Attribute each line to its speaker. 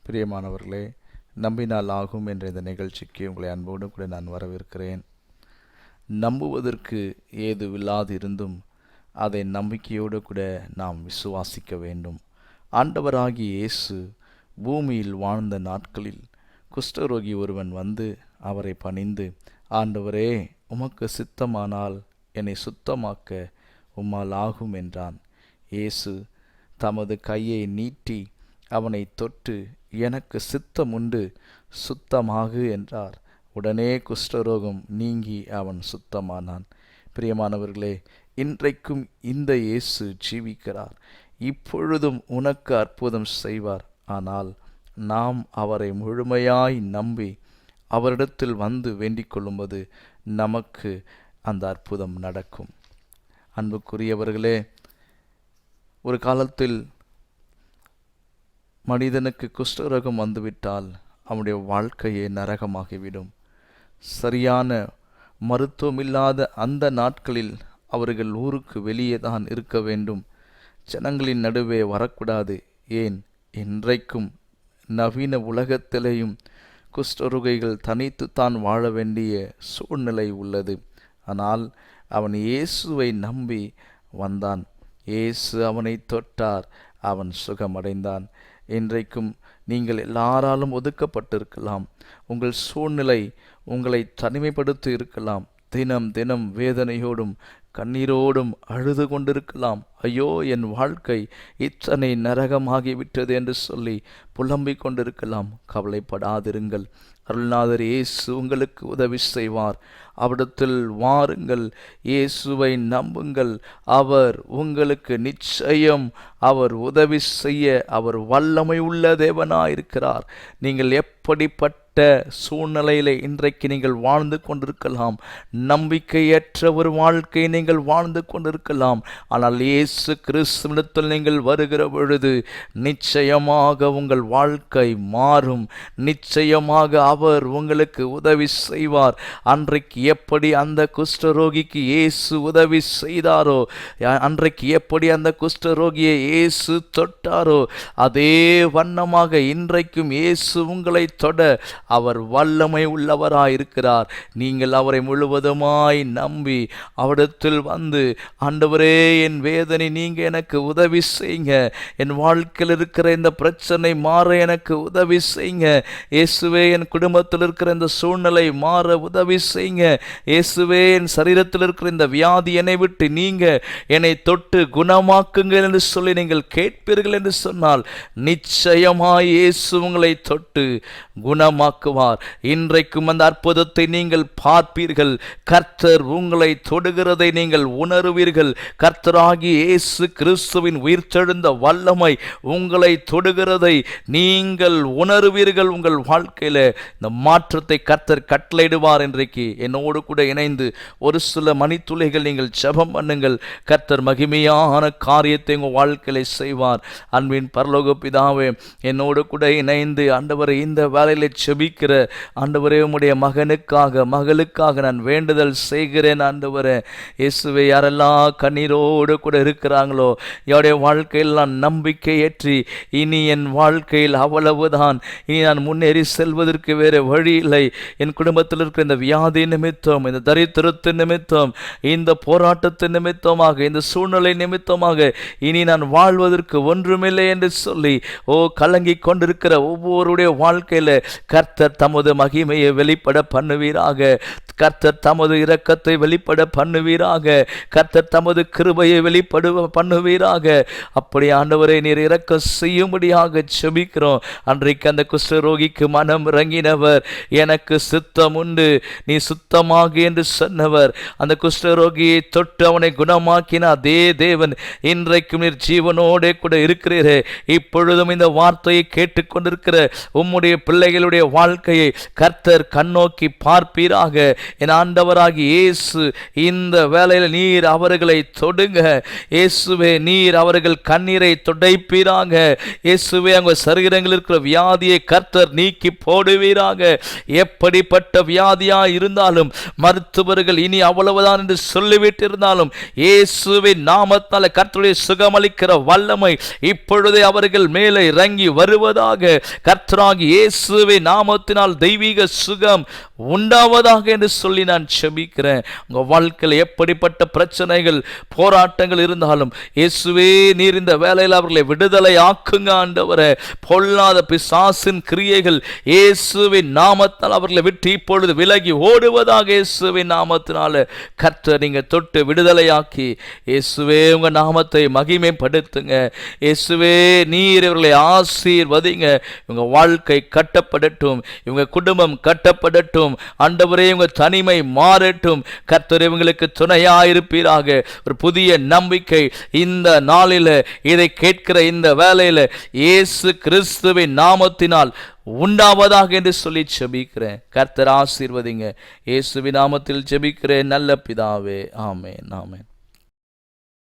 Speaker 1: பிரியமானவர்களே, நம்பினால் ஆகும் என்ற இந்த நிகழ்ச்சிக்கு உங்களை அன்போடு கூட நான் வரவேற்கிறேன். நம்புவதற்கு ஏதுவில்லாதிருந்தும் அதை நம்பிக்கையோடு கூட நாம் விசுவாசிக்க வேண்டும். ஆண்டவராகிய இயேசு பூமியில் வாழ்ந்த நாட்களில் குஷ்டரோகி ஒருவன் வந்து அவரை பணிந்து, ஆண்டவரே, உமக்கு சித்தமானால் என்னை சுத்தமாக்க உம்மால் ஆகும் என்றான். இயேசு தமது கையை நீட்டி அவனை தொட்டு, எனக்கு சித்தம் உண்டு, சுத்தமாகு என்றார். உடனே குஷ்டரோகம் நீங்கி அவன் சுத்தமானான். பிரியமானவர்களே, இன்றைக்கும் இந்த இயேசு ஜீவிக்கிறார். இப்பொழுதும் உனக்கு அற்புதம் செய்வார். ஆனால் நாம் அவரை முழுமையாய் நம்பி அவரிடத்தில் வந்து வேண்டிக் கொள்ளும்போது நமக்கு அந்த அற்புதம் நடக்கும். அன்புக்குரியவர்களே, ஒரு காலத்தில் மனிதனுக்கு குஷ்டரோகம் வந்துவிட்டால் அவனுடைய வாழ்க்கையே நரகமாகிவிடும். சரியான மருத்துவமில்லாத அந்த நாட்களில் அவர்கள் ஊருக்கு வெளியே தான் இருக்க வேண்டும், ஜனங்களின் நடுவே வரக்கூடாது. ஏன், இன்றைக்கும் நவீன உலகத்திலேயும் குஷ்டரோகிகள் தனித்துத்தான் வாழ வேண்டிய சூழ்நிலை உள்ளது. ஆனால் அவன் இயேசுவை நம்பி வந்தான். இயேசு அவனை தொட்டார், அவன் சுகமடைந்தான். இன்றைக்கும் நீங்கள் எல்லாராலும் ஒதுக்கப்பட்டிருக்கலாம். உங்கள் சூழ்நிலை உங்களை தனிமைப்படுத்தி இருக்கலாம். தினம் தினம் வேதனையோடும் கண்ணீரோடும் அழுது கொண்டிருக்கலாம். ஐயோ, என் வாழ்க்கை இத்தனை நரகமாகிவிட்டது என்று சொல்லி புலம்பிக் கொண்டிருக்கலாம். கவலைப்படாதிருங்கள். அருள்நாதர் இயேசு உங்களுக்கு உதவி செய்வார். அவரிடத்தில் வாருங்கள், இயேசுவை நம்புங்கள். அவர் உங்களுக்கு நிச்சயம் அவர் உதவி செய்ய அவர் வல்லமை உள்ள தேவனாயிருக்கிறார். நீங்கள் எப்படிப்பட்ட சூழ்நிலையிலே இன்றைக்கு நீங்கள் வாழ்ந்து கொண்டிருக்கலாம். நம்பிக்கையற்ற ஒரு வாழ்க்கையை நீங்கள் வாழ்ந்து கொண்டிருக்கலாம். ஆனால் இயேசு கிறிஸ்துவிடத்தில் நீங்கள் வருகிற பொழுது நிச்சயமாக உங்கள் வாழ்க்கை மாறும். நிச்சயமாக அவர் உங்களுக்கு உதவி செய்வார். அன்றைக்கு எப்படி அந்த குஷ்டரோகிக்கு இயேசு உதவி செய்தாரோ, அன்றைக்கு எப்படி அந்த குஷ்டரோகியை இயேசு தொட்டாரோ, அதே வண்ணமாக இன்றைக்கும் இயேசு உங்களை தொட அவர் வல்லமை உள்ளவராயிருக்கிறார். நீங்கள் அவரை முழுவதுமாய் நம்பி அவரிடத்தில் வந்து, ஆண்டவரே, என் வேதனை நீங்க எனக்கு உதவி செய்யுங்க, என் வாழ்க்கையில் இருக்கிற இந்த பிரச்சனை மாற எனக்கு உதவி செய்யுங்க, இயேசுவே, என் குடும்பத்தில் இருக்கிற இந்த சூழ்நிலை மாற உதவி செய்யுங்க, இயேசுவே, என் சரீரத்தில் இருக்கிற இந்த வியாதி என்னை விட்டு நீங்க என்னை தொட்டு குணமாக்குங்கள் என்று சொல்லி நீங்கள் கேட்பீர்கள் என்று சொன்னால் நிச்சயமாய் இயேசு உங்களை தொட்டு குணமாக்குவார். இன்றைக்கும் அந்த அற்புதத்தை நீங்கள் பார்ப்பீர்கள். கர்த்தர் உங்களை தொடுகிறதை நீங்கள் உணருவீர்கள். கர்த்தராகிய இயேசு கிறிஸ்துவின் உயிர்த்தெழுந்த வல்லமை உங்களை தொடுகிறதை நீங்கள் உணருவீர்கள். உங்கள் வாழ்க்கையில இந்த மாற்றத்தை கர்த்தர் கட்டளையிடுவார். இன்றைக்கு என்னோடு கூட இணைந்து ஒரு சில மணித்துளிகள் நீங்கள் ஜெபம் பண்ணுங்கள். கர்த்தர் மகிமையான காரியத்தை உங்கள் வாழ்க்கையில செய்வார். அன்பின் பரலோக பிதாவே, என்னோடு கூட இணைந்து ஆண்டவரே இந்த வேலையில ஜெபிக்கிற ஆண்டவரே உம்முடைய மகனுக்காக மகளுக்காக நான் வேண்டுதல் செய்கிறேன். ஆண்டவரே இயேசுவே, யாரெல்லாம் கண்ணீரோடு கூட இருக்கிறாங்களோ, யாருடைய வாழ்க்கையில் நான் நம்பிக்கை ஏற்றி இனி என் வாழ்க்கையில் அவ்வளவுதான், இனி நான் முன்னேறி செல்வதற்கு வேறு வழி இல்லை, என் குடும்பத்தில் இருக்கிற இந்த வியாதி நிமித்தம், இந்த தரித்திரத்தின் நிமித்தம், இந்த போராட்டத்தின் நிமித்தமாக, இந்த சூழ்நிலை நிமித்தமாக இனி நான் வாழ்வதற்கு ஒன்றுமில்லை என்று சொல்லி கலங்கி கொண்டிருக்கிற ஒவ்வொருடைய வாழ்க்கையில கர்த்தர் தமது மகிமையை வெளிப்பட பண்ணுவீராக. கர்த்தர் தமது இரக்கத்தை வெளிப்பட பண்ணுவீராக. கர்த்தர் தமது கிருபையை வெளிப்பட பண்ணுவீராக. அப்படி ஆண்டவரை நீர் இரக்கம் செய்யும்படியாக ஜெபிக்கிறோம். அன்றைக்கு அந்த குஷ்டரோகிக்கு மனம் இறங்கினவர், எனக்கு சித்தம் உண்டு, நீ சுத்தமாகு என்று சொன்னவர், அந்த குஷ்டரோகியை தொட்டு அவனை குணமாக்கின அதே தேவன் இன்றைக்கும் நீர் ஜீவனோட கூட இருக்கிறீரே. இப்பொழுதும் இந்த வார்த்தையை கேட்டுக்கொண்டிருக்கிற உம்முடைய பிள்ளைகளுடைய வாழ்க்கையை கர்த்தர் கண்ணோக்கி பார்ப்பீராக. என் ஆண்டவராகிய இயேசு இந்த வேளையில் நீர் அவர்களை தொடுங்க. இயேசுவே நீர் அவர்கள் கண்ணீரை துடைப்பீராக. இயேசுவே அவங்க சரீரங்களில் இருக்கிற வியாதியை கர்த்தர் நீக்கி போடுவீராக. எப்படிப்பட்ட வியாதியா இருந்தாலும் மருத்துவர்கள் இனி அவ்வளவுதான் என்று சொல்லிவிட்டு இருந்தாலும் இயேசுவின் நாமத்தால் கர்த்தருடைய சுகமளிக்கிற வல்லமை இப்பொழுதே அவர்கள் மேலே இறங்கி வருவதாக. கர்த்தராகிய இயேசுவின் நாமத்தினால் தெய்வீக சுகம் உண்டாவதாக என்று சொல்லி நான் செபிக்கிறேன். உங்க வாழ்க்கையில் எப்படிப்பட்ட பிரச்சனைகள் போராட்டங்கள் இருந்தாலும் இயேசுவே நீர் இந்த வேளையில் அவர்களை விடுதலை ஆக்குங்க ஆண்டவரே. பொல்லாத பிசாசின் கிரியைகள் இயேசுவின் நாமத்தால் அவர்களை விட்டு இப்பொழுது விலகி ஓடுவதாக. இயேசுவின் நாமத்தினால கர்த்தர் நீங்க தொட்டு விடுதலையாக்கி இயேசுவே உங்க நாமத்தை மகிமைப்படுத்துங்க. இயேசுவே நீர் இவர்களை ஆசீர்வதிங்க. இவங்க வாழ்க்கை கட்டப்படட்டும், இவங்க குடும்பம் கட்டப்படட்டும் ஆண்டவரே. இவங்க தனிமை மாறட்டும். கர்த்தர் இவங்களுக்கு துணையாயிருப்பீராக. ஒரு புதிய நம்பிக்கை இந்த நாளில் இதை கேட்கிற இந்த வேளையில் இயேசு கிறிஸ்துவின் நாமத்தினால் உண்டாவதாக என்று சொல்லி ஜெபிக்கிறேன். கர்த்தர் ஆசீர்வதிங்க. இயேசுவின் நாமத்தில் ஜெபிக்கிறேன் நல்ல பிதாவே. ஆமென், ஆமென்.